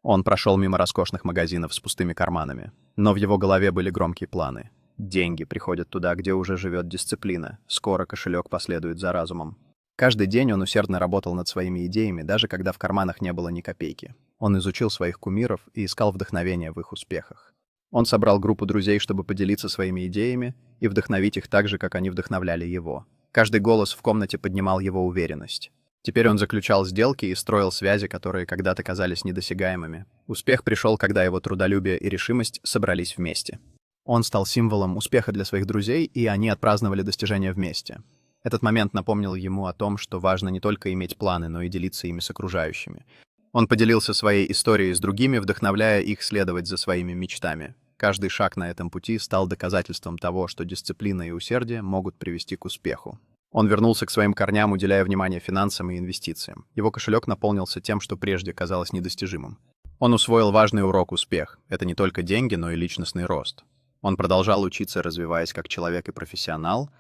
Он прошел мимо роскошных магазинов с пустыми карманами. Но в его голове были громкие планы. Деньги приходят туда, где уже живет дисциплина. Скоро кошелек последует за разумом. Каждый день он усердно работал над своими идеями, даже когда в карманах не было ни копейки. Он изучил своих кумиров и искал вдохновения в их успехах. Он собрал группу друзей, чтобы поделиться своими идеями и вдохновить их так же, как они вдохновляли его. Каждый голос в комнате поднимал его уверенность. Теперь он заключал сделки и строил связи, которые когда-то казались недосягаемыми. Успех пришел, когда его трудолюбие и решимость собрались вместе. Он стал символом успеха для своих друзей, и они отпраздновали достижения вместе. Этот момент напомнил ему о том, что важно не только иметь планы, но и делиться ими с окружающими. Он поделился своей историей с другими, вдохновляя их следовать за своими мечтами. Каждый шаг на этом пути стал доказательством того, что дисциплина и усердие могут привести к успеху. Он вернулся к своим корням, уделяя внимание финансам и инвестициям. Его кошелек наполнился тем, что прежде казалось недостижимым. Он усвоил важный урок успех. Это не только деньги, но и личностный рост. Он продолжал учиться, развиваясь как человек и профессионал,